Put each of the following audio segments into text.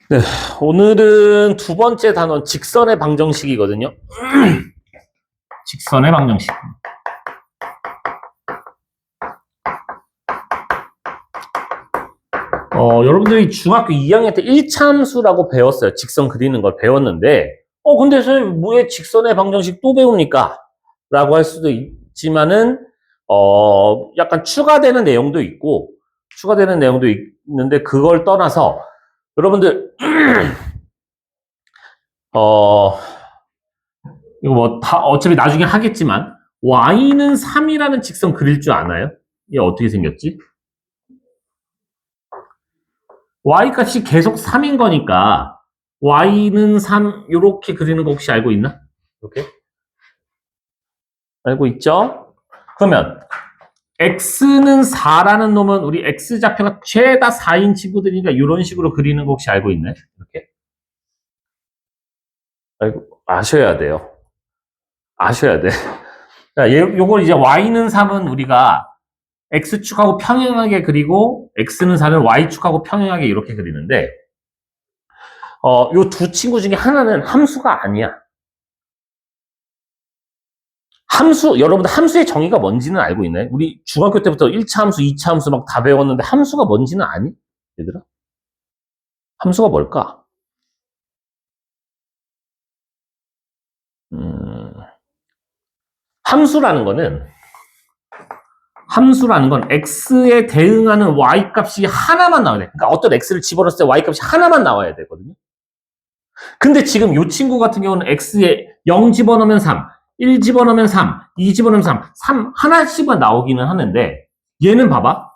네, 오늘은 두 번째 단원 직선의 방정식이거든요. 직선의 방정식. 여러분들이 중학교 2학년 때 1차함수라고 배웠어요. 직선 그리는 걸 배웠는데, 근데 선생님, 왜 직선의 방정식 또 배웁니까? 라고 할 수도 있지만은, 약간 추가되는 내용도 있고, 있는데, 그걸 떠나서, 여러분들, 이거 뭐 다 어차피 나중에 하겠지만 y는 3이라는 직선 그릴 줄 아나요? 이게 어떻게 생겼지? y 값이 계속 3인 거니까 y는 3 이렇게 그리는 거 혹시 알고 있나? 이렇게? 알고 있죠? 그러면 x는 4라는 놈은 우리 x좌표가 최다 4인 친구들이니까 이런 식으로 그리는 거 혹시 알고 있나요? 이렇게? 아셔야 돼요. 아셔야 돼. 자, 요걸 이제 y는 3은 우리가 x축하고 평행하게 그리고 x는 4는 y축하고 평행하게 이렇게 그리는데 요 두 친구 중에 하나는 함수가 아니야. 여러분들 함수의 정의가 뭔지는 알고 있나요? 우리 중학교 때부터 1차 함수, 2차 함수 막 다 배웠는데 함수가 뭔지는 아니? 얘들아? 함수가 뭘까? 함수라는 건 x에 대응하는 y 값이 하나만 나와야 돼. 그러니까 어떤 x를 집어넣었을 때 y 값이 하나만 나와야 되거든요. 근데 지금 이 친구 같은 경우는 x에 0 집어넣으면 3, 1 집어넣으면 3, 2 집어넣으면 3 하나씩만 나오기는 하는데 얘는 봐봐.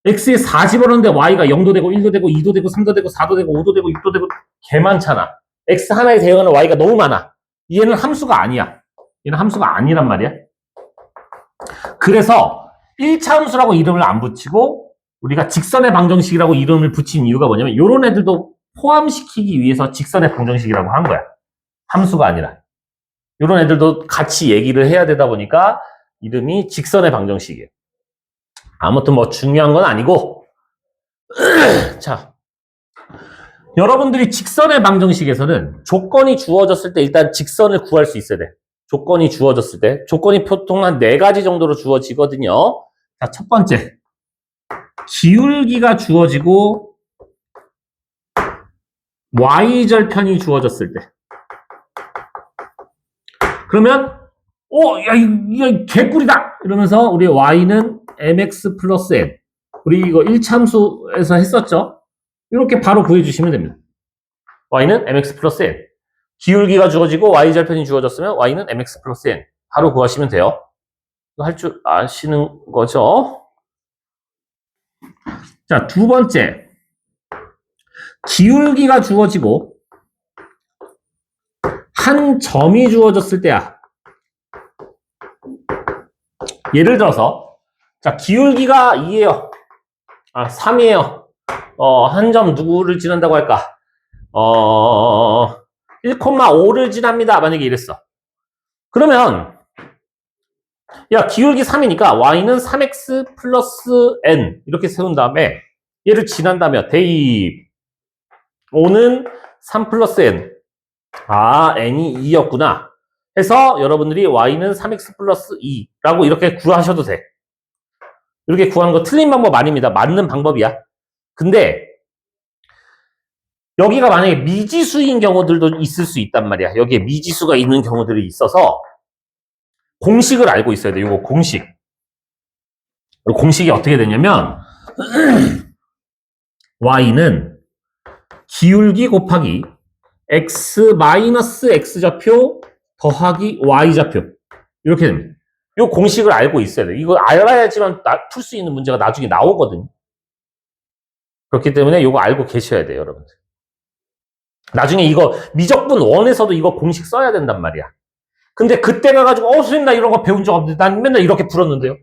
x에 4 집어넣는데 y가 0도 되고 1도 되고 2도 되고 3도 되고 4도 되고 5도 되고 6도 되고 개 많잖아. x 하나에 대응하는 y가 너무 많아. 얘는 함수가 아니야. 얘는 함수가 아니란 말이야. 그래서 1차 함수라고 이름을 안 붙이고 우리가 직선의 방정식이라고 이름을 붙인 이유가 뭐냐면 이런 애들도 포함시키기 위해서 직선의 방정식이라고 한 거야. 함수가 아니라. 이런 애들도 같이 얘기를 해야 되다 보니까 이름이 직선의 방정식이에요. 아무튼 뭐 중요한 건 아니고 자, 여러분들이 직선의 방정식에서는 조건이 주어졌을 때 일단 직선을 구할 수 있어야 돼. 조건이 주어졌을 때. 조건이 보통 한 4가지 정도로 주어지거든요. 자, 첫 번째. 기울기가 주어지고 y절편이 주어졌을 때. 그러면 야, 이거 개꿀이다! 이러면서 우리 y는 mx 플러스 n. 우리 이거 1참수에서 했었죠? 이렇게 바로 구해주시면 됩니다. y는 mx 플러스 n. 기울기가 주어지고 y절편이 주어졌으면 y는 mx 플러스 n. 바로 구하시면 돼요. 이거 할 줄 아시는 거죠? 자, 두 번째. 기울기가 주어지고 한 점이 주어졌을 때야. 예를 들어서 자, 기울기가 2예요. 3이에요. 한 점 누구를 지난다고 할까? 1,5를 지납니다. 만약에 이랬어. 그러면 야, 기울기 3이니까 y는 3x 플러스 n 이렇게 세운 다음에 얘를 지난다면 대입 5는 3 플러스 n. n이 2였구나. 해서 여러분들이 y는 3x 플러스 2라고 이렇게 구하셔도 돼. 이렇게 구하는 거 틀린 방법 아닙니다. 맞는 방법이야. 근데 여기가 만약에 미지수인 경우들도 있을 수 있단 말이야. 여기에 미지수가 있는 경우들이 있어서 공식을 알고 있어야 돼. 이거 공식. 공식이 어떻게 되냐면 y는 기울기 곱하기 x 마이너스 x좌표 더하기 y좌표 이렇게 됩니다. 이 공식을 알고 있어야 돼. 이거 알아야지만 풀 수 있는 문제가 나중에 나오거든요. 그렇기 때문에 이거 알고 계셔야 돼요, 여러분들. 나중에 이거 미적분 1에서도 이거 공식 써야 된단 말이야. 근데 그때 가가지고 선생님 나 이런 거 배운 적 없는데 난 맨날 이렇게 풀었는데요.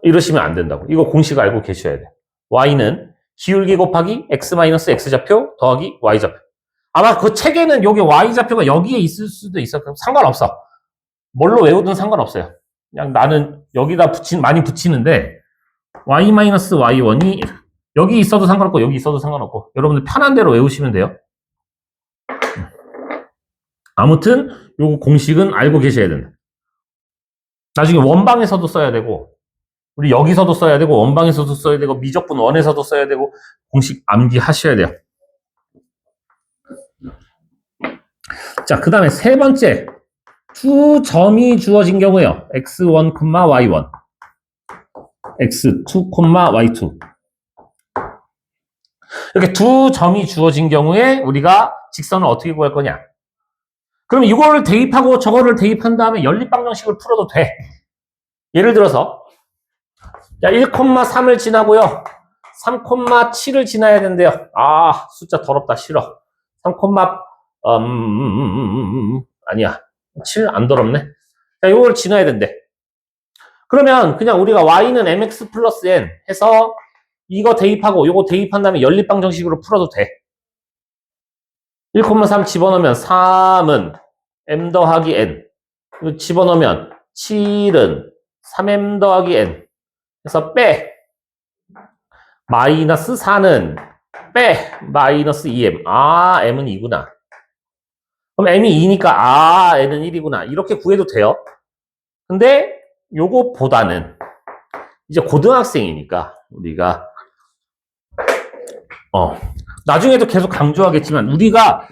이러시면 안 된다고. 이거 공식 알고 계셔야 돼. y는 기울기 곱하기 x-x좌표 더하기 y좌표. 아마 그 책에는 여기 y좌표가 여기에 있을 수도 있어. 상관없어. 뭘로 외우든 상관없어요. 그냥 나는 여기다 많이 붙이는데 y-y1이 여기 있어도 상관없고 여기 있어도 상관없고 여러분들 편한 대로 외우시면 돼요. 아무튼 요거 공식은 알고 계셔야 된다. 나중에 원방에서도 써야 되고 우리 여기서도 써야 되고 원방에서도 써야 되고 미적분 원에서도 써야 되고 공식 암기하셔야 돼요. 자, 그 다음에 세 번째 두 점이 주어진 경우에요. x1, y1 x2, y2 이렇게 두 점이 주어진 경우에 우리가 직선을 어떻게 구할 거냐. 그럼 이거를 대입하고 저거를 대입한 다음에 연립방정식을 풀어도 돼. 예를 들어서 1,3을 지나고요. 3,7을 지나야 된대요. 아, 숫자 더럽다. 싫어. 3, 아니야. 7 안 더럽네. 자, 이걸 지나야 된대. 그러면 그냥 우리가 y는 mx 플러스 n 해서 이거 대입하고 이거 대입한 다음에 연립방정식으로 풀어도 돼. 1,3 집어넣으면 3은 m 더하기 n. 이거 집어넣으면 7은 3m 더하기 n. 그래서 빼. 마이너스 4는 빼. 마이너스 2m. 아, m은 2구나. 그럼 m이 2니까 아, n은 1이구나. 이렇게 구해도 돼요. 근데 요거보다는 이제 고등학생이니까 우리가 나중에도 계속 강조하겠지만 우리가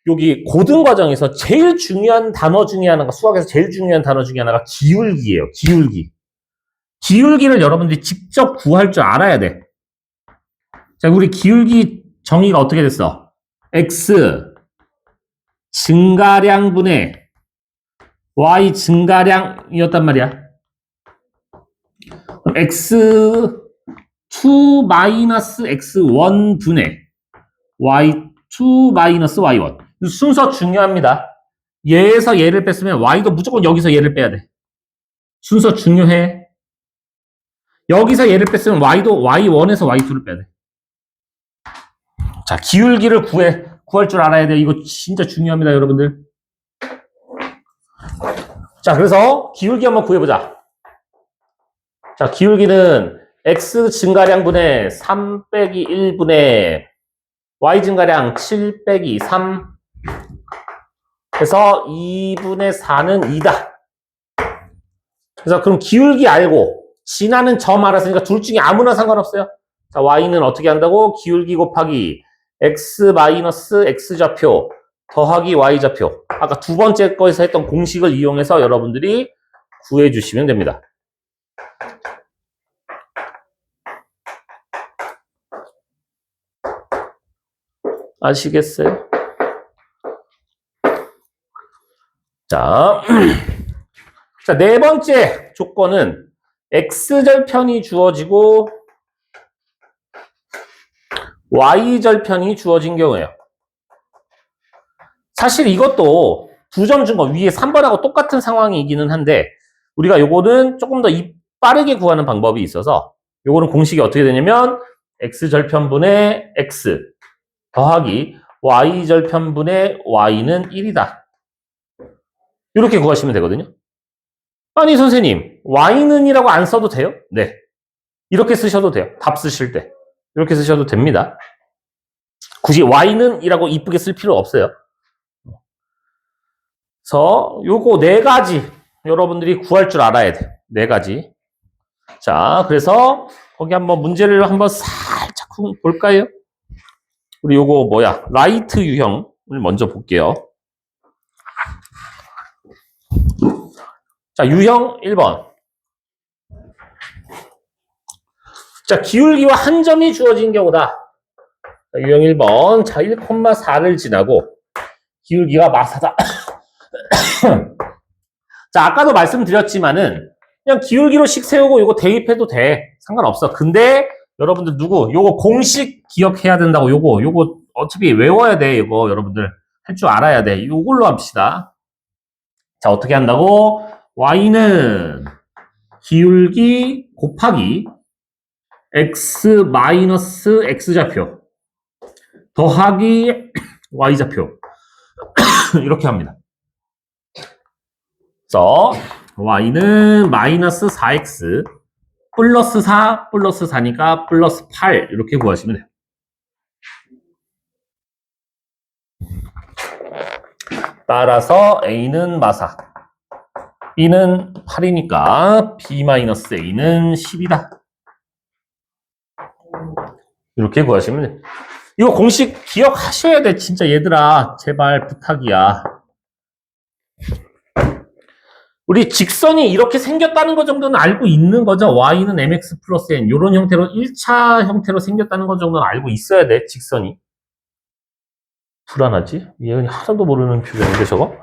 여기 고등 과정에서 제일 중요한 단어 중에 하나가 수학에서 제일 중요한 단어 중에 하나가 기울기예요. 기울기. 기울기를 여러분들이 직접 구할 줄 알아야 돼. 자, 우리 기울기 정의가 어떻게 됐어? x 증가량분의 y 증가량이었단 말이야. 그럼 x2 마이너스 x1 분의 y2 마이너스 y1. 순서 중요합니다. 얘에서 얘를 뺐으면 y도 무조건 여기서 얘를 빼야 돼. 순서 중요해. 여기서 얘를 뺐으면 y도 y1에서 y2를 빼야 돼. 자, 기울기를 구할 줄 알아야 돼. 이거 진짜 중요합니다, 여러분들. 자, 그래서 기울기 한번 구해보자. 자, 기울기는 x 증가량분의 3 빼기 1분의 y 증가량 7 빼기 3 해서 2분의 4는 2다. 그래서 그럼 기울기 알고 지나는 점 알았으니까 둘 중에 아무나 상관없어요. 자, y는 어떻게 한다고? 기울기 곱하기 x 마이너스 x 좌표 더하기 y 좌표. 아까 두 번째 거에서 했던 공식을 이용해서 여러분들이 구해주시면 됩니다. 아시겠어요? 자, 자, 네 번째 조건은 x절편이 주어지고 y절편이 주어진 경우예요. 사실 이것도 두 점 준 거 위에 3번하고 똑같은 상황이기는 한데 우리가 요거는 조금 더 빠르게 구하는 방법이 있어서 요거는 공식이 어떻게 되냐면 x절편분의 x 더하기 y절편분의 y는 1이다. 이렇게 구하시면 되거든요. 아니 선생님 y는 이라고 안 써도 돼요? 네. 이렇게 쓰셔도 돼요. 답 쓰실 때. 이렇게 쓰셔도 됩니다. 굳이 y는 이라고 이쁘게 쓸 필요 없어요. 그래서 요거 네 가지 여러분들이 구할 줄 알아야 돼요. 네 가지. 자, 그래서 거기 한번 문제를 한번 살짝 볼까요? 우리 요거 뭐야? 라이트 유형을 먼저 볼게요. 자, 유형 1번. 자, 기울기와 한 점이 주어진 경우다. 자, 유형 1번. 자, 1,4를 지나고 기울기가 마사다. 자, 아까도 말씀드렸지만은 그냥 기울기로씩 세우고 요거 대입해도 돼. 상관없어. 근데 여러분들 요거 공식 기억해야 된다고 요거 어차피 외워야 돼. 이거 여러분들 할 줄 알아야 돼. 요걸로 합시다. 자, 어떻게 한다고? y는 기울기 곱하기 x 마이너스 x좌표 더하기 y좌표 이렇게 합니다. 그래서 y는 마이너스 4x 플러스 4, 플러스 4니까 플러스 8 이렇게 구하시면 돼요. 따라서 A는 마사, B는 8이니까 B-A는 10이다. 이렇게 구하시면 돼요. 이거 공식 기억하셔야 돼. 진짜 얘들아. 제발 부탁이야. 우리 직선이 이렇게 생겼다는 것 정도는 알고 있는 거죠. y는 mx 플러스 n 이런 형태로 1차 형태로 생겼다는 것 정도는 알고 있어야 돼. 직선이. 불안하지? 얘는 하나도 모르는 표정인데 저거?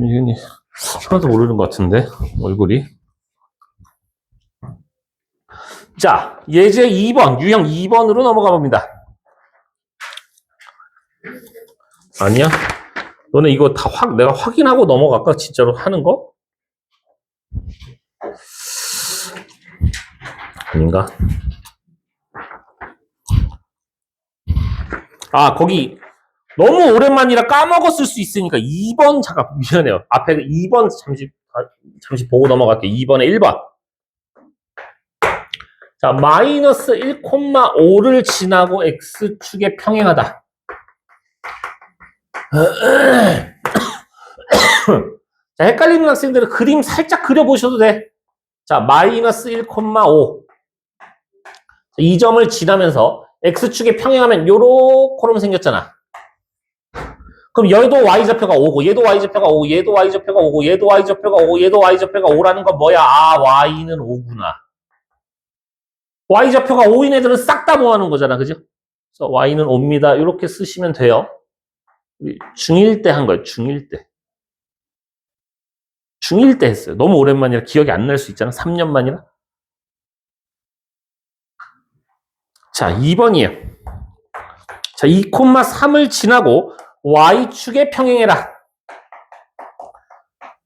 얘는 하나도 모르는 것 같은데 얼굴이. 자, 예제 2번, 유형 2번으로 넘어가 봅니다. 아니야? 너네 이거 다 내가 확인하고 넘어갈까? 진짜로 하는 거? 아닌가? 아, 거기 너무 오랜만이라 까먹었을 수 있으니까 2번 잠깐 미안해요. 앞에 2번 잠시 보고 넘어갈게요. 2번에 1번. 자, 마이너스 1,5를 지나고 x축에 평행하다. 자, 헷갈리는 학생들은 그림 살짝 그려보셔도 돼. 자, 마이너스 1,5. 이 점을 지나면서 x축에 평행하면 요렇게 생겼잖아. 그럼 얘도 y좌표가 5고 얘도 y좌표가 5고 얘도 y좌표가 5고 얘도 y좌표가 5고 얘도 y좌표가 5라는 건 뭐야? 아, y는 5구나. y좌표가 5인 애들은 싹 다 모아놓은 거잖아. 그죠? 그래서 y는 5입니다. 이렇게 쓰시면 돼요. 중1 때 한 거예요. 중1 때. 중1 때 했어요. 너무 오랜만이라 기억이 안 날 수 있잖아. 3년 만이라. 자, 2번이에요. 자, 2,3을 지나고 y축에 평행해라.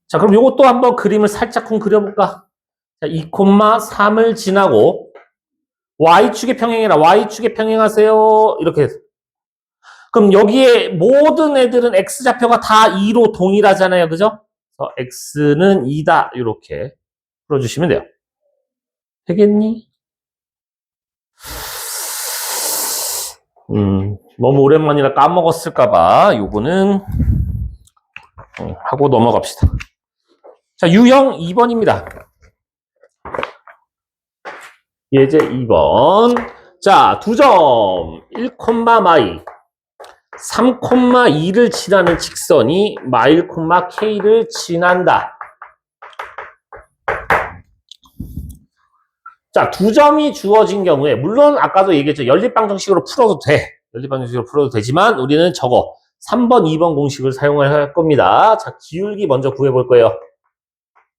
자, 그럼 요것도 한번 그림을 살짝쿵 그려볼까? 자, 2,3을 지나고 y축에 평행해라. y축에 평행하세요. 이렇게 해서. 그럼 여기에 모든 애들은 x좌표가 다 2로 동일하잖아요. 그죠? 그래서 x는 2다. 이렇게 풀어주시면 돼요. 되겠니? 너무 오랜만이라 까먹었을까봐 요거는 하고 넘어갑시다. 자, 유형 2번입니다. 예제 2번. 자, 2점 1, 마이 3,2를 지나는 직선이 마일, k를 지난다. 자, 2점이 주어진 경우에 물론 아까도 얘기했죠. 연립방정식으로 풀어도 돼. 연립방정식으로 풀어도 되지만 우리는 저거 3번, 2번 공식을 사용할 겁니다. 자, 기울기 먼저 구해볼 거예요.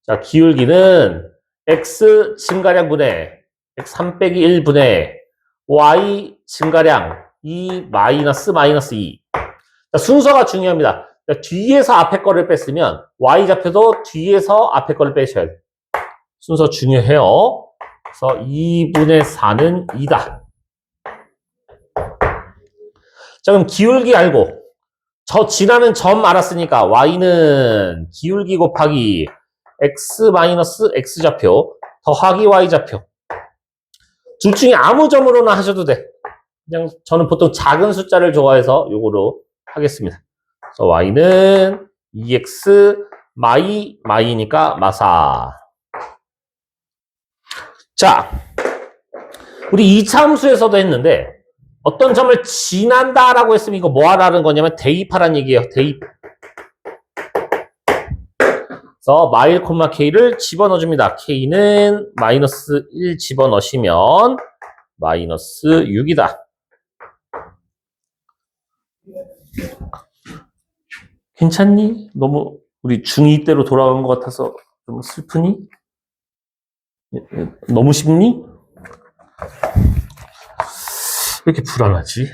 자, 기울기는 x 증가량 분의 x 3 빼기 1 분의 y 증가량 2 마이너스 2. 자, 순서가 중요합니다. 자, 뒤에서 앞에 거를 뺐으면 y좌표도 뒤에서 앞에 거를 빼셔야 돼요. 순서 중요해요. 그래서 2분의 4는 2다. 자, 그럼 기울기 알고 저 지나는 점 알았으니까 y는 기울기 곱하기 x 마이너스 x좌표 더하기 y좌표. 둘 중에 아무 점으로나 하셔도 돼. 그냥 저는 보통 작은 숫자를 좋아해서 요거로 하겠습니다. 그래서 y는 2x 마이니까 마사. 자, 우리 2차 함수에서도 했는데 어떤 점을 지난다라고 했으면 이거 뭐 하라는 거냐면 대입하라는 얘기예요. 대입. 그래서 마일, k를 집어넣어줍니다. k는 마이너스 1 집어넣으시면 마이너스 6이다. 괜찮니? 너무 우리 중2 때로 돌아간 것 같아서 좀 슬프니? 너무 쉽니? 왜 이렇게 불안하지?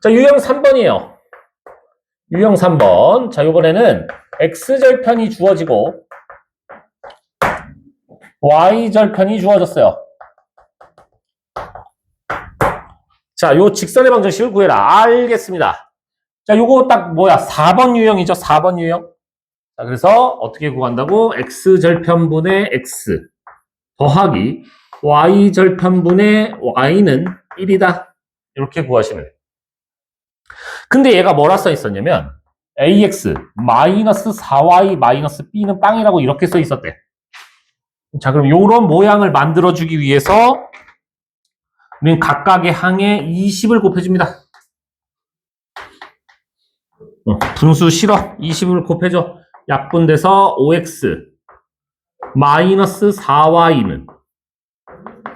자, 유형 3번이에요. 유형 3번. 자, 요번에는 x절편이 주어지고 y절편이 주어졌어요. 자, 요 직선의 방정식을 구해라. 알겠습니다. 자, 요거 딱 뭐야? 4번 유형이죠. 4번 유형. 자, 그래서 어떻게 구한다고? x절편분의 x 더하기 y절편분의 y는 1이다. 이렇게 구하시면 돼요. 근데 얘가 뭐라 써 있었냐면 ax 마이너스 4y 마이너스 b는 빵이라고 이렇게 써 있었대. 자, 그럼 요런 모양을 만들어주기 위해서 우리는 각각의 항에 20을 곱해줍니다. 분수 싫어. 20을 곱해줘. 약분돼서 5x 마이너스 4y는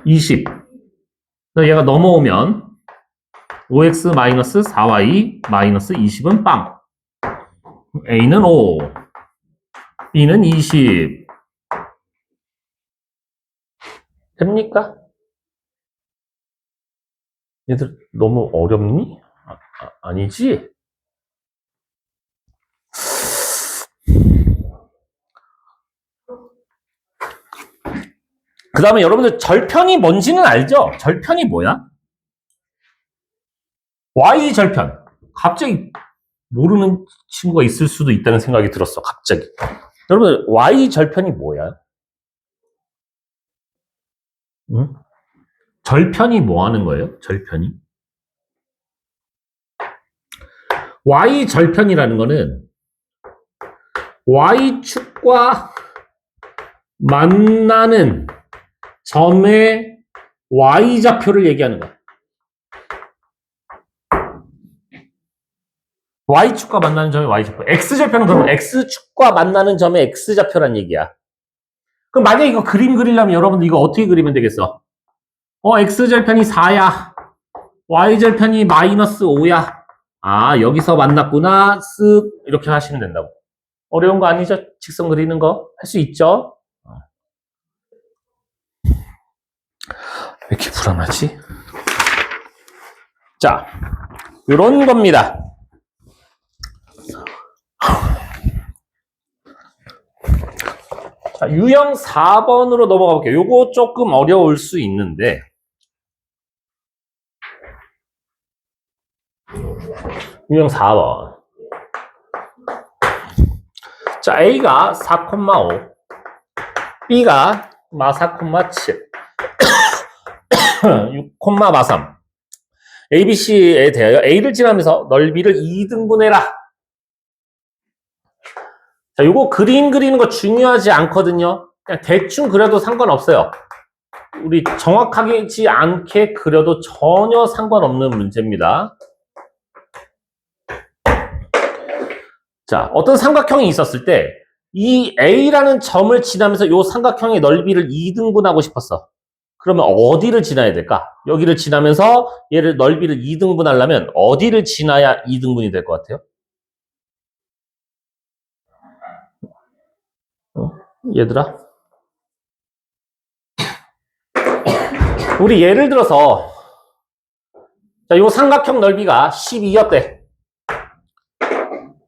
20. 그래서 얘가 넘어오면 5x 마이너스 4y 마이너스 20은 빵. a는 5, b는 20. 됩니까? 얘들 너무 어렵니? 아니지? 그 다음에 여러분들 절편이 뭔지는 알죠? 절편이 뭐야? Y절편. 갑자기 모르는 친구가 있을 수도 있다는 생각이 들었어. 갑자기. 여러분들 Y절편이 뭐야? 응? 절편이 뭐 하는 거예요? 절편이? Y절편이라는 거는 Y축과 만나는 점의 Y좌표를 얘기하는 거야. Y축과 만나는 점의 Y좌표. X절편은 그럼 X축과 만나는 점의 X좌표란 얘기야. 그럼 만약에 이거 그림 그리려면 여러분들 이거 어떻게 그리면 되겠어? X절편이 4야. Y절편이 마이너스 5야. 아, 여기서 만났구나. 쓱 이렇게 하시면 된다고. 어려운 거 아니죠? 직선 그리는 거 할 수 있죠? 왜 이렇게 불안하지? 자, 이런 겁니다. 자, 유형 4번으로 넘어가 볼게요. 요거 조금 어려울 수 있는데 유형 4번. 자, A가 4,5, B가 4,7, 6,3. ABC에 대하여 A를 지나면서 넓이를 2등분해라. 자, 요거 그림 그리는 거 중요하지 않거든요. 그냥 대충 그려도 상관없어요. 우리 정확하지 않게 그려도 전혀 상관없는 문제입니다. 자, 어떤 삼각형이 있었을 때 이 A라는 점을 지나면서 이 삼각형의 넓이를 2등분하고 싶었어. 그러면 어디를 지나야 될까? 여기를 지나면서 얘를 넓이를 2등분하려면 어디를 지나야 2등분이 될 것 같아요? 얘들아? 우리 예를 들어서 자, 이 삼각형 넓이가 12였대.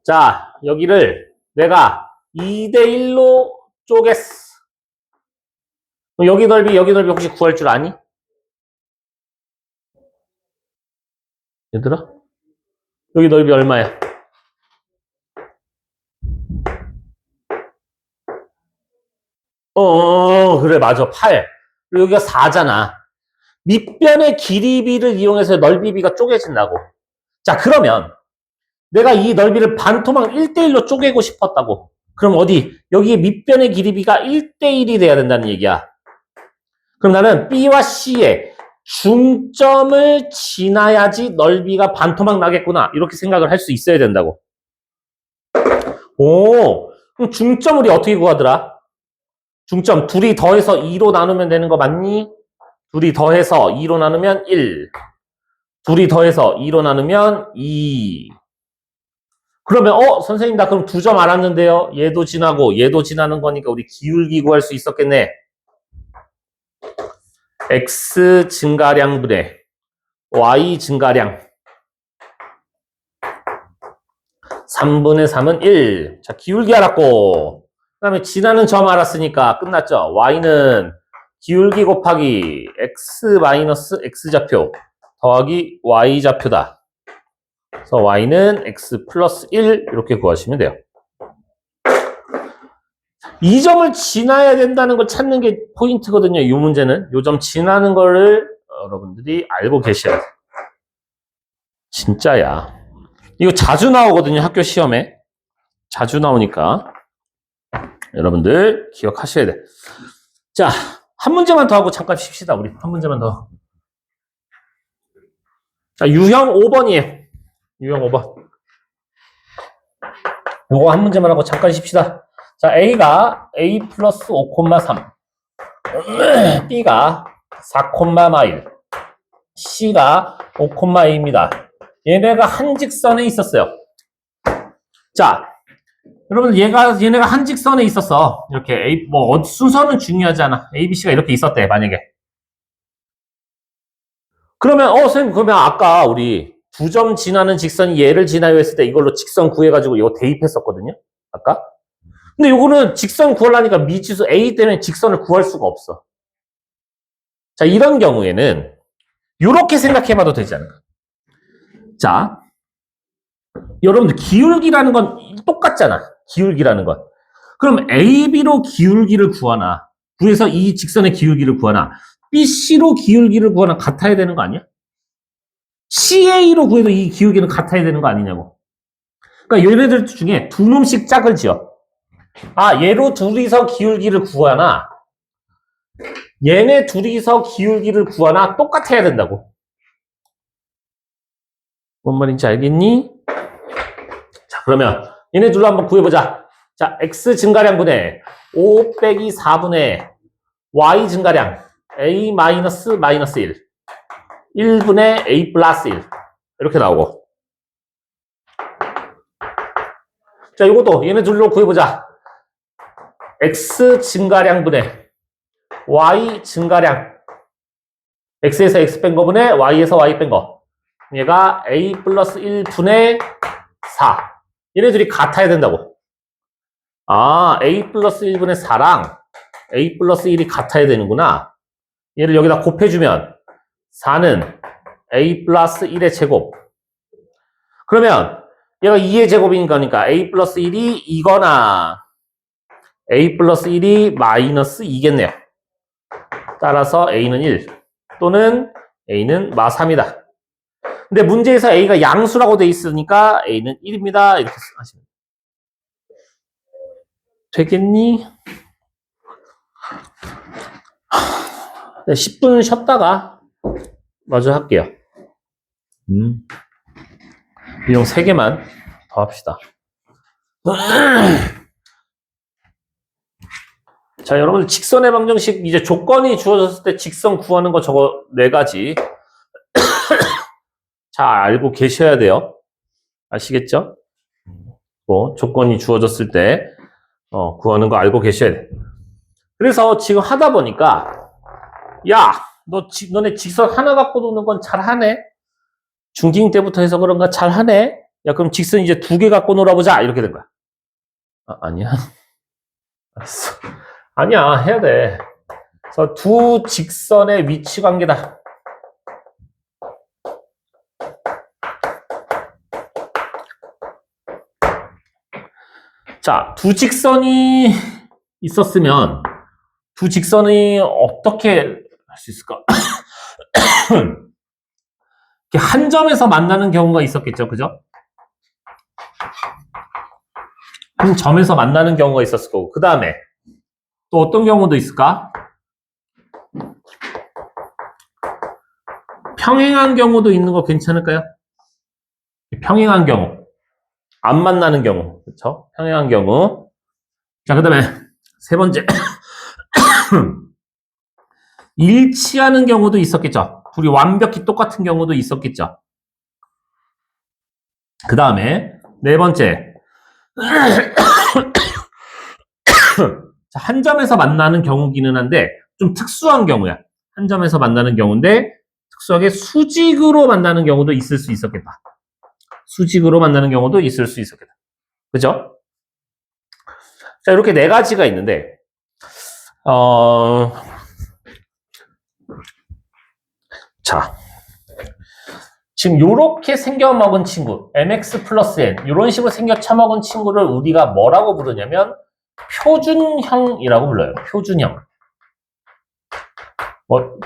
자, 여기를 내가 2대1로 쪼갰어. 여기 넓이 혹시 구할 줄 아니? 얘들아? 여기 넓이 얼마야? 그래, 맞아. 8. 그리고 여기가 4잖아. 밑변의 길이비를 이용해서 넓이비가 쪼개진다고. 자, 그러면 내가 이 넓이를 반토막 1대1로 쪼개고 싶었다고. 그럼 어디? 여기 밑변의 길이비가 1대1이 돼야 된다는 얘기야. 그럼 나는 B와 C의 중점을 지나야지 넓이가 반토막 나겠구나. 이렇게 생각을 할 수 있어야 된다고. 오, 그럼 중점 우리 어떻게 구하더라? 중점 둘이 더해서 2로 나누면 되는 거 맞니? 둘이 더해서 2로 나누면 1. 둘이 더해서 2로 나누면 2. 그러면 선생님 나 그럼 2점 알았는데요. 얘도 지나고 얘도 지나는 거니까 우리 기울기 구할 수 있었겠네. x 증가량분의 y 증가량 3분의 3은 1. 자, 기울기 알았고 그 다음에 지나는 점 알았으니까 끝났죠. y는 기울기 곱하기 x 마이너스 x좌표 더하기 y좌표다. 그래서 y는 x 플러스 1 이렇게 구하시면 돼요. 이 점을 지나야 된다는 걸 찾는 게 포인트거든요. 이 문제는. 이 점 지나는 거를 여러분들이 알고 계셔야 돼요. 진짜야. 이거 자주 나오거든요. 학교 시험에. 자주 나오니까 여러분들 기억하셔야 돼. 자, 한 문제만 더 하고 잠깐 쉽시다. 우리 한 문제만 더. 자, 유형 5번이에요. 유형 5번. 요거 한 문제만 하고 잠깐 쉽시다. 자, A가 A 플러스 5,3, B가 4,1, C가 5,2입니다. 얘네가 한 직선에 있었어요. 자, 여러분 얘네가 한 직선에 있었어. 이렇게 A, 순서는 중요하지 않아. A, B, C가 이렇게 있었대, 만약에. 그러면 선생님, 그러면 아까 우리 두 점 지나는 직선이 얘를 지나요 했을 때 이걸로 직선 구해가지고 이거 대입했었거든요. 아까. 근데 요거는 직선 구하려니까 미지수 A 때문에 직선을 구할 수가 없어. 자, 이런 경우에는 요렇게 생각해봐도 되지 않을까? 자, 여러분들 기울기라는 건 똑같잖아. 기울기라는 건. 그럼 AB로 기울기를 구해서 이 직선의 기울기를 구하나, BC로 기울기를 구하나 같아야 되는 거 아니야? CA로 구해도 이 기울기는 같아야 되는 거 아니냐고. 그러니까 얘네들 중에 두 놈씩 짝을 지어. 얘로 둘이서 기울기를 구하나, 얘네 둘이서 기울기를 구하나 똑같아야 된다고. 뭔 말인지 알겠니? 자, 그러면 얘네 둘로 한번 구해보자. 자, x 증가량분의 5 빼기 4분의 y 증가량 a 마이너스 1, 1분의 a 플러스 1 이렇게 나오고. 자, 이것도 얘네 둘로 구해보자. x 증가량분의 y 증가량, x에서 x 뺀 거분의 y에서 y 뺀 거, 얘가 a 플러스 1분의 4. 얘네들이 같아야 된다고. a 플러스 1분의 4랑 a 플러스 1이 같아야 되는구나. 얘를 여기다 곱해주면 4는 a 플러스 1의 제곱. 그러면 얘가 2의 제곱이니까 a 플러스 1이 2거나 a 플러스 1이 마이너스 2겠네요. 따라서 a는 1 또는 a는 마 3이다. 근데 문제에서 a가 양수라고 돼 있으니까 a는 1입니다. 이렇게 하시면 되겠니? 네, 10분 쉬었다가 마저 할게요. 유형 3개만 더 합시다. 자, 여러분 직선의 방정식 이제 조건이 주어졌을 때 직선 구하는 거 저거 4가지 잘 알고 계셔야 돼요. 아시겠죠? 조건이 주어졌을 때 구하는 거 알고 계셔야 돼. 그래서 지금 하다 보니까 너네 직선 하나 갖고 노는 건 잘하네. 중딩 때부터 해서 그런가 잘하네. 야, 그럼 직선 이제 2개 갖고 놀아보자. 이렇게 된 거야. 아니야. 알았어. 아니야, 해야 돼. 그래서 두 직선의 위치 관계다. 자, 두 직선이 있었으면 두 직선이 어떻게 할 수 있을까? 한 점에서 만나는 경우가 있었겠죠, 그죠? 한 점에서 만나는 경우가 있었을 거고, 그 다음에 또 어떤 경우도 있을까? 평행한 경우도 있는 거 괜찮을까요? 평행한 경우, 안 만나는 경우, 그렇죠? 평행한 경우. 자, 그 다음에 세 번째, 일치하는 경우도 있었겠죠. 둘이 완벽히 똑같은 경우도 있었겠죠. 그 다음에 네 번째, 자, 한 점에서 만나는 경우기는 한데 좀 특수한 경우야. 한 점에서 만나는 경우인데 특수하게 수직으로 만나는 경우도 있을 수 있었겠다. 수직으로 만나는 경우도 있을 수 있었겠다. 그죠? 자, 이렇게 4가지가 있는데 자, 지금 요렇게 생겨먹은 친구, mx 플러스 n, 이런 식으로 생겨 처먹은 친구를 우리가 뭐라고 부르냐면 표준형이라고 불러요. 표준형.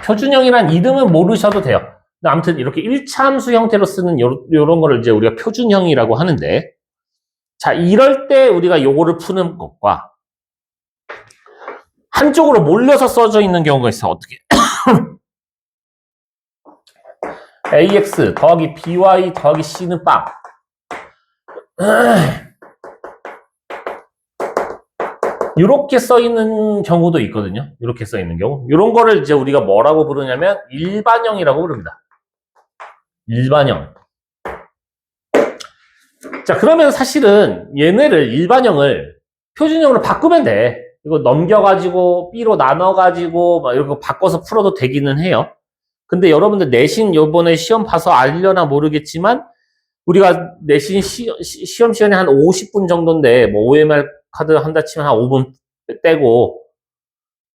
표준형이란 이름은 모르셔도 돼요. 아무튼 이렇게 1차 함수 형태로 쓰는 요런 거를 이제 우리가 표준형이라고 하는데, 자, 이럴 때 우리가 요거를 푸는 것과 한쪽으로 몰려서 써져 있는 경우가 있어. 어떻게? ax 더하기 by 더하기 c는 빵. 이렇게 써 있는 경우도 있거든요. 이렇게 써 있는 경우. 이런 거를 이제 우리가 뭐라고 부르냐면 일반형이라고 부릅니다. 일반형. 자, 그러면 사실은 얘네를 일반형을 표준형으로 바꾸면 돼. 이거 넘겨가지고 B로 나눠가지고 막 이런 거 바꿔서 풀어도 되기는 해요. 근데 여러분들 내신 요번에 시험 봐서 알려나 모르겠지만 우리가 내신 시험 시간이 한 50분 정도인데 뭐 OMR 카드 한다 치면 한 5분 떼고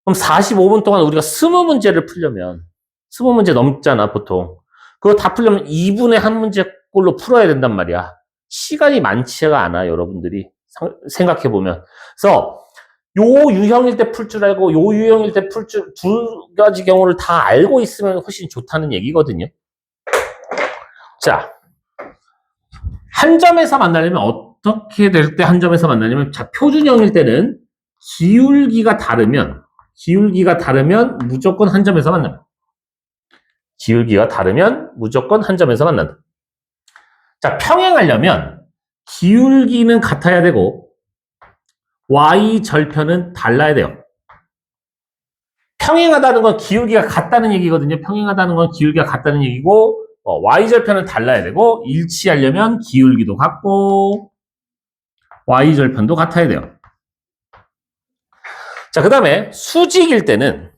그럼 45분 동안 우리가 20문제를 풀려면 20문제 넘잖아 보통. 그거 다 풀려면 2분의 한 문제꼴로 풀어야 된단 말이야. 시간이 많지가 않아 여러분들이 생각해보면. 그래서 요 유형일 때 풀 줄 알고 요 유형일 때 풀 줄 두 가지 경우를 다 알고 있으면 훨씬 좋다는 얘기거든요. 자, 한 점에서 만나려면 어떻게 될 때 한 점에서 만나냐면, 자, 표준형일 때는 기울기가 다르면 무조건 한 점에서 만납니다. 기울기가 다르면 무조건 한 점에서 만난다. 자, 평행하려면 기울기는 같아야 되고 y 절편은 달라야 돼요. 평행하다는 건 기울기가 같다는 얘기거든요. 평행하다는 건 기울기가 같다는 얘기고 y절편은 달라야 되고 일치하려면 기울기도 같고 y절편도 같아야 돼요. 자, 그 다음에 수직일 때는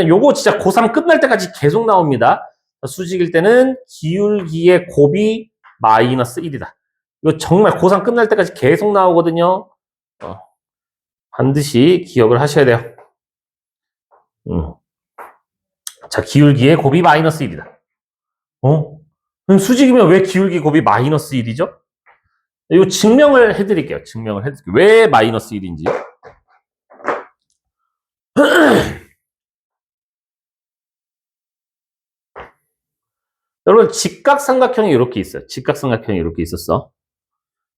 요거 진짜 고3 끝날 때까지 계속 나옵니다. 수직일 때는 기울기의 곱이 마이너스 1이다. 이거 정말 고3 끝날 때까지 계속 나오거든요. 반드시 기억을 하셔야 돼요. 자, 기울기의 곱이 마이너스 1이다. 그럼 수직이면 왜 기울기 곱이 마이너스 1이죠? 이거 증명을 해드릴게요. 왜 마이너스 1인지. 여러분, 직각삼각형이 이렇게 있어요. 직각삼각형이 이렇게 있었어.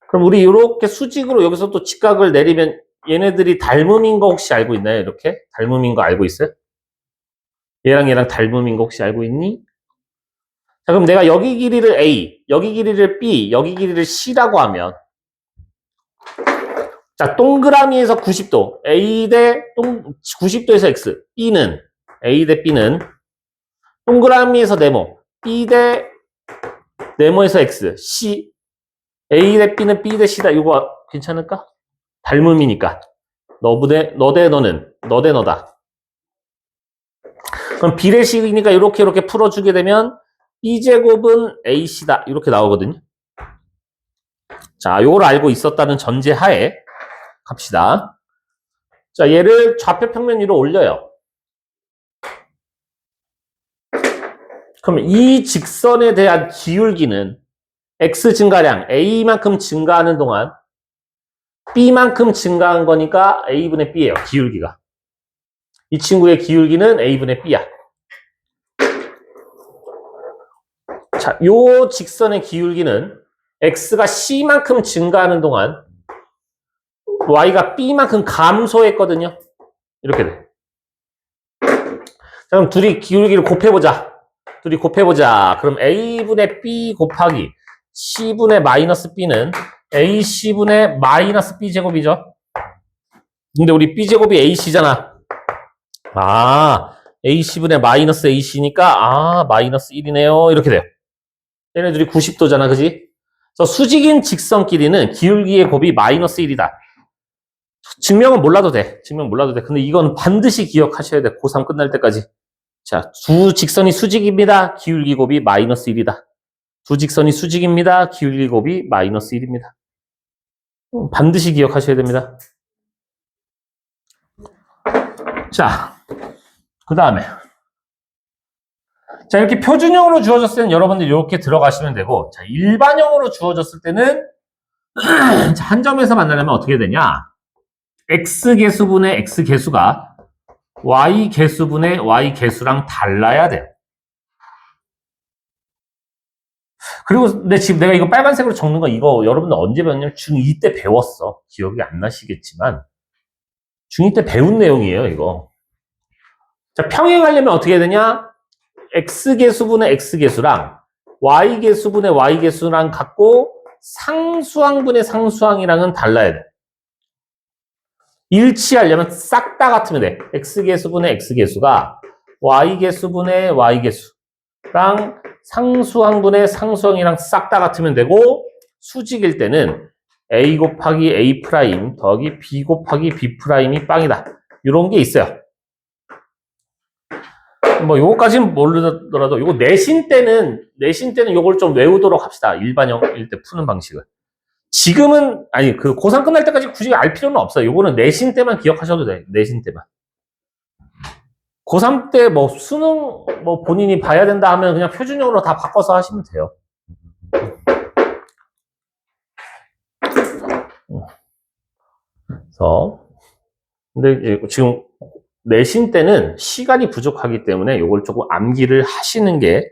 그럼 우리 이렇게 수직으로 여기서 또 직각을 내리면 얘네들이 닮음인 거 혹시 알고 있나요? 이렇게? 닮음인 거 알고 있어요? 얘랑 닮음인 거 혹시 알고 있니? 자, 그럼 내가 여기 길이를 A, 여기 길이를 B, 여기 길이를 C라고 하면, 자, 동그라미에서 90도, A 대 90도에서 X, B는, A 대 B는 동그라미에서 네모, B 대 네모에서 X, C, A 대 B는 B 대 C다. 이거 괜찮을까? 닮음이니까. 너 대 너는, 너 대 너다. 그럼 비례식이니까 이렇게 풀어주게 되면 B제곱은 AC다. 이렇게 나오거든요. 자, 요걸 알고 있었다는 전제하에 갑시다. 자, 얘를 좌표 평면 위로 올려요. 그럼 이 직선에 대한 기울기는 X 증가량 A만큼 증가하는 동안 B만큼 증가한 거니까 A분의 B예요. 기울기가. 이 친구의 기울기는 A분의 B야. 자, 요 직선의 기울기는 X가 C만큼 증가하는 동안 Y가 B만큼 감소했거든요. 이렇게 돼. 자, 그럼 둘이 기울기를 곱해보자. 그럼 A분의 B 곱하기 C분의 마이너스 B는 AC분의 마이너스 B제곱이죠. 근데 우리 B제곱이 AC잖아. AC분의 마이너스 AC니까 마이너스 1이네요. 이렇게 돼요. 얘네들이 90도잖아. 그지? 그래서 수직인 직선 길이는 기울기의 곱이 마이너스 1이다. 증명은 몰라도 돼. 근데 이건 반드시 기억하셔야 돼. 고3 끝날 때까지. 자, 두 직선이 수직입니다. 기울기 곱이 마이너스 1이다. 두 직선이 수직입니다. 기울기 곱이 마이너스 1입니다. 반드시 기억하셔야 됩니다. 자, 그 다음에 자, 이렇게 표준형으로 주어졌을 때는 여러분들 이렇게 들어가시면 되고, 자, 일반형으로 주어졌을 때는 자, 한 점에서 만나려면 어떻게 되냐? x 개수분의 x 개수가 y 개수분의 y 개수랑 달라야 돼. 그리고 지금 내가 이거 빨간색으로 적는 거 이거 여러분들 언제 배웠냐면 중2 때 배웠어. 기억이 안 나시겠지만 중2 때 배운 내용이에요, 이거. 자, 평행하려면 어떻게 해야 되냐? x 개수분의 x 개수랑 y 개수분의 y 개수랑 같고 상수항분의 상수항이랑은 달라야 돼. 일치하려면 싹 다 같으면 돼. x 개수분의 x 개수가 y 개수분의 y 개수랑 상수항분의 상수항이랑 싹 다 같으면 되고, 수직일 때는 a 곱하기 a 프라임 더하기 b 곱하기 b 프라임이 빵이다. 이런 게 있어요. 뭐 요거까지는 모르더라도 요거 내신 때는 요걸 좀 외우도록 합시다. 일반형일 때 푸는 방식을. 지금은 아니 그 고3 끝날 때까지 굳이 알 필요는 없어요. 요거는 내신 때만 기억하셔도 돼. 내신 때만. 고3 때 뭐 수능 뭐 본인이 봐야 된다 하면 그냥 표준형으로 다 바꿔서 하시면 돼요. 그래서 근데 지금 내신 때는 시간이 부족하기 때문에 요걸 조금 암기를 하시는 게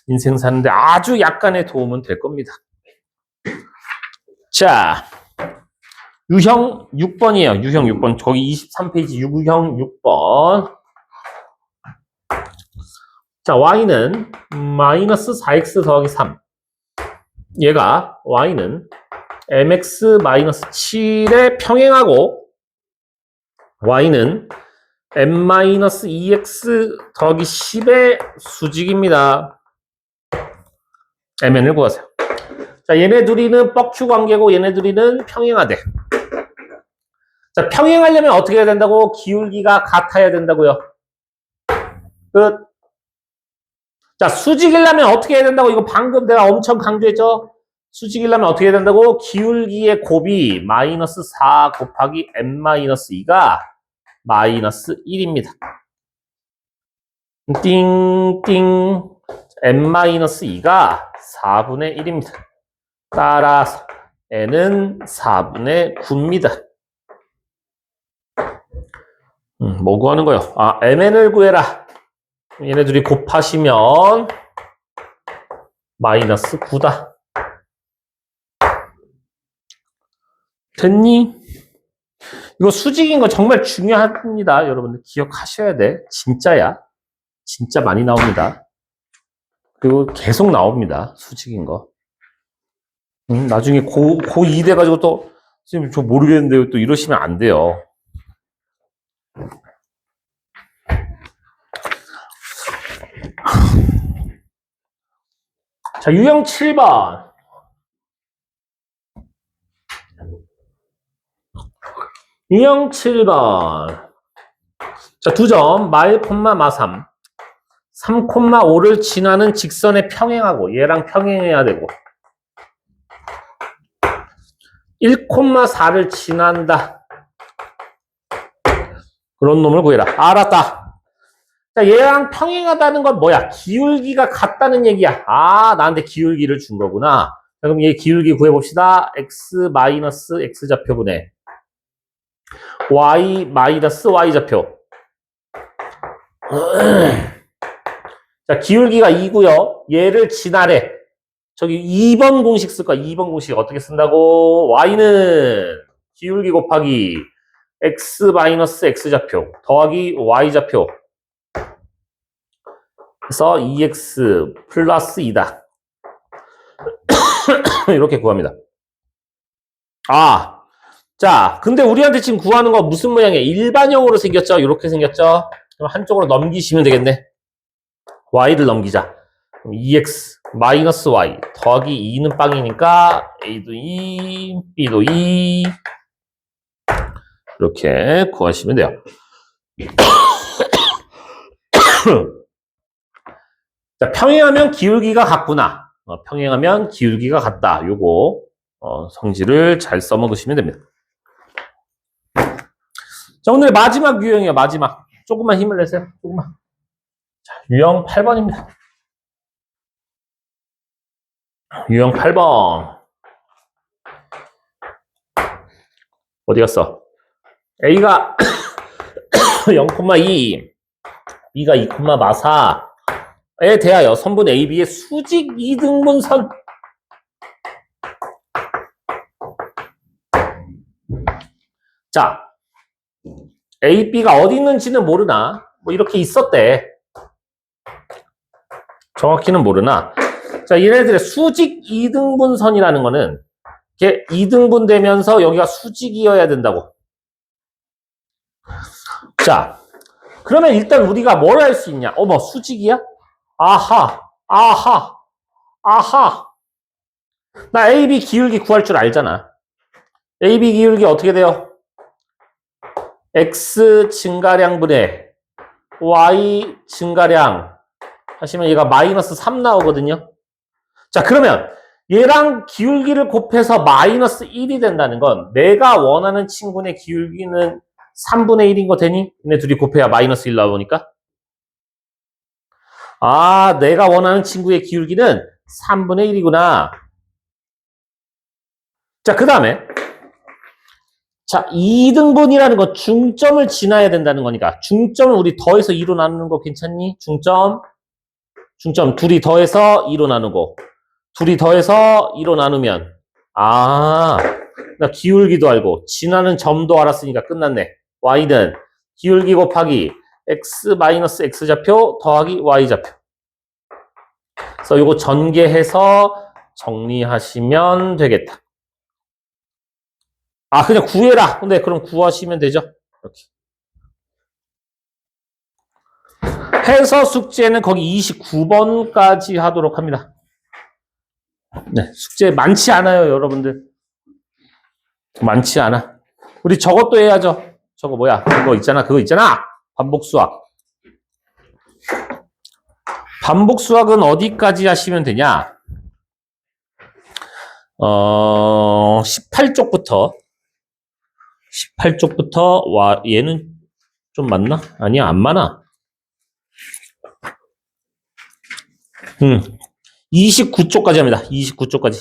인생 사는데 아주 약간의 도움은 될 겁니다. 자, 유형 6번이에요. 유형 6번. 거기 23페이지 유형 6번. 자, y는 마이너스 4x 더하기 3. 얘가 y는 mx 마이너스 7에 평행하고 y는 m-2x 더하기 10의 수직입니다. mn을 구하세요. 자, 얘네 둘이는 뻑큐 관계고 얘네 둘이는 평행하대. 자, 평행하려면 어떻게 해야 된다고? 기울기가 같아야 된다고요. 끝. 자, 수직이려면 어떻게 해야 된다고? 이거 방금 내가 엄청 강조했죠? 수직이려면 어떻게 해야 된다고? 기울기의 곱이 마이너스 4 곱하기 m-2가 마이너스 1입니다. 띵띵 m-2가 4분의 1입니다. 따라서 n은 4분의 9입니다. 뭐 구하는 거요? 아, mn을 구해라. 얘네들이 곱하시면 마이너스 9다. 됐니? 이거 수직인 거 정말 중요합니다. 여러분들 기억하셔야 돼. 진짜야. 진짜 많이 나옵니다. 그리고 계속 나옵니다. 수직인 거. 나중에 고2 돼가지고 또 지금 저 모르겠는데 또 이러시면 안 돼요. 자, 유형 7번. 유형 7번. 자, 2점. 마일, 마3. 3,5를 지나는 직선에 평행하고 얘랑 평행해야 되고 1,4를 지난다. 그런 놈을 구해라. 알았다. 자, 얘랑 평행하다는 건 뭐야? 기울기가 같다는 얘기야. 아, 나한테 기울기를 준 거구나. 자, 그럼 얘 기울기 구해봅시다. x-x 좌표분의 y-y 좌표. 자, 기울기가 2고요. 얘를 지나래. 저기 2번 공식 쓸 거야. 2번 공식 어떻게 쓴다고? y는 기울기 곱하기 x-x 좌표 더하기 y 좌표. 그래서 2x 플러스 2다. 이렇게 구합니다. 아, 자, 근데 우리한테 지금 구하는 거 무슨 모양이에요? 일반형으로 생겼죠? 이렇게 생겼죠? 그럼 한쪽으로 넘기시면 되겠네. y를 넘기자. 그럼 2x 마이너스 y 더하기 2는 빵이니까 a도 2, b도 2 이렇게 구하시면 돼요. 자, 평행하면 기울기가 같구나. 평행하면 기울기가 같다. 요거 성질을 잘 써먹으시면 됩니다. 자, 오늘 마지막 유형이에요. 마지막. 조금만 힘을 내세요. 조금만. 자, 유형 8번입니다. 유형 8번. 어디 갔어? A가 0,2, B가 2,4에 대하여 선분 AB의 수직 이등분선. 자, A, B가 어디 있는지는 모르나? 뭐 이렇게 있었대. 정확히는 모르나. 자, 얘네들의 수직 이등분선이라는 거는 이게 이등분 되면서 여기가 수직이어야 된다고. 자, 그러면 일단 우리가 뭘 할 수 있냐? 어머, 수직이야? 아하, 아하, 아하. 나 AB 기울기 구할 줄 알잖아. AB 기울기 어떻게 돼요? X 증가량분의 Y 증가량 하시면 얘가 마이너스 3 나오거든요. 자, 그러면 얘랑 기울기를 곱해서 마이너스 1이 된다는 건 내가 원하는 친구의 기울기는 3분의 1인 거 되니? 얘네 둘이 곱해야 마이너스 1 나오니까. 아, 내가 원하는 친구의 기울기는 3분의 1이구나. 자, 그 다음에 자, 2등분이라는 건 중점을 지나야 된다는 거니까 중점을 우리 더해서 2로 나누는 거 괜찮니? 중점 둘이 더해서 2로 나누고 둘이 더해서 2로 나누면 나 기울기도 알고 지나는 점도 알았으니까 끝났네. y는 기울기 곱하기 x-x좌표 더하기 y좌표. 그래서 요거 전개해서 정리하시면 되겠다. 그냥 구해라. 근데 그럼 구하시면 되죠. 이렇게. 해서 숙제는 거기 29번까지 하도록 합니다. 네, 숙제 많지 않아요, 여러분들. 많지 않아. 우리 저것도 해야죠. 저거 뭐야? 그거 있잖아. 반복 수학. 반복 수학은 어디까지 하시면 되냐? 18쪽부터 와, 얘는 좀 많나? 아니야, 안 많아. 29쪽까지 합니다. 29쪽까지.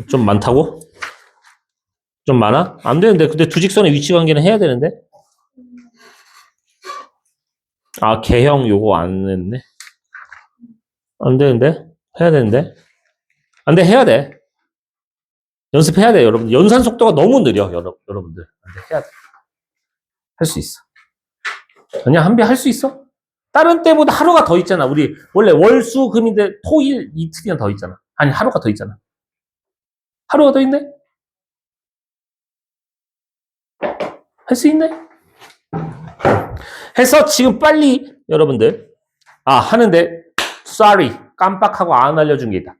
좀 많다고? 좀 많아? 안 되는데. 근데 두 직선의 위치 관계는 해야 되는데. 개형 요거 안 했네. 안 되는데. 해야 되는데. 안 돼, 해야 돼. 연습해야 돼, 여러분. 연산 속도가 너무 느려, 여러분들. 안 돼, 해야 돼. 할 수 있어. 그냥 한비 할 수 있어? 다른 때보다 하루가 더 있잖아. 우리 원래 월, 수, 금인데 토일 이틀이나 더 있잖아. 아니, 하루가 더 있잖아. 하루가 더 있네? 할 수 있네? 해서 지금 빨리 여러분들 하는데 sorry 깜빡하고 안 알려준 게 있다.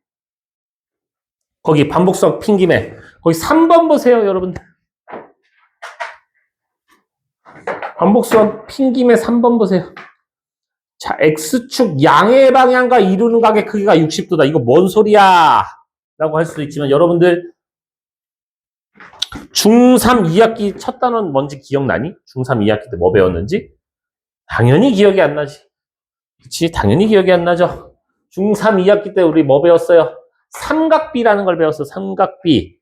거기 반복수학 핑김에 거기 3번 보세요, 여러분들. 반복수학 핑김에 3번 보세요. 자, X축 양의 방향과 이루는 각의 크기가 60도다. 이거 뭔 소리야? 라고 할 수도 있지만 여러분들 중3 2학기 첫 단원 뭔지 기억나니? 중3 2학기 때 뭐 배웠는지? 당연히 기억이 안 나지. 그치? 당연히 기억이 안 나죠. 중3 2학기 때 우리 뭐 배웠어요? 삼각비라는 걸 배웠어. 삼각비.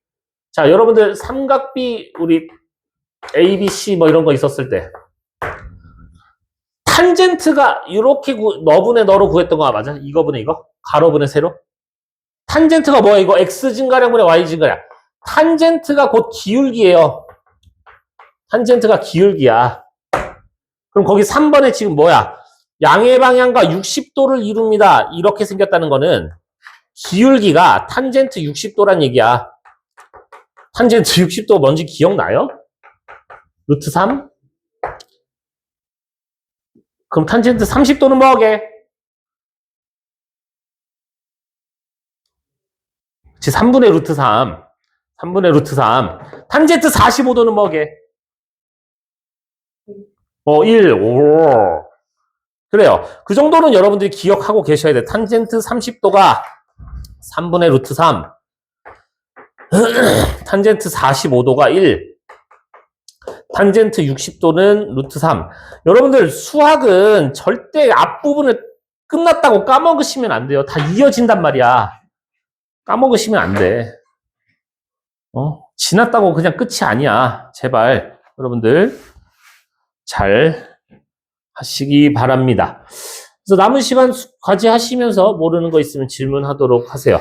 자, 여러분들 삼각비 우리 A, B, C 뭐 이런 거 있었을 때 탄젠트가 이렇게 너분의 너로 구했던 거 맞아? 이거분의 이거? 가로분의 세로? 탄젠트가 뭐야? 이거 X 증가량분의 Y 증가량. 탄젠트가 곧 기울기예요. 탄젠트가 기울기야. 그럼 거기 3번에 지금 뭐야? 양의 방향과 60도를 이룹니다. 이렇게 생겼다는 거는 기울기가 탄젠트 60도란 얘기야. 탄젠트 60도 뭔지 기억나요? 루트 3? 그럼 탄젠트 30도는 뭐게? 3분의 루트 3. 3분의 루트 3. 탄젠트 45도는 뭐게? 1. 오. 그래요. 그 정도는 여러분들이 기억하고 계셔야 돼. 탄젠트 30도가 3분의 루트 3. 탄젠트 45도가 1. 탄젠트 60도는 루트 3. 여러분들 수학은 절대 앞부분을 끝났다고 까먹으시면 안 돼요. 다 이어진단 말이야. 까먹으시면 안 돼. 지났다고 그냥 끝이 아니야. 제발 여러분들 잘 하시기 바랍니다. 그래서 남은 시간 과제 하시면서 모르는 거 있으면 질문하도록 하세요.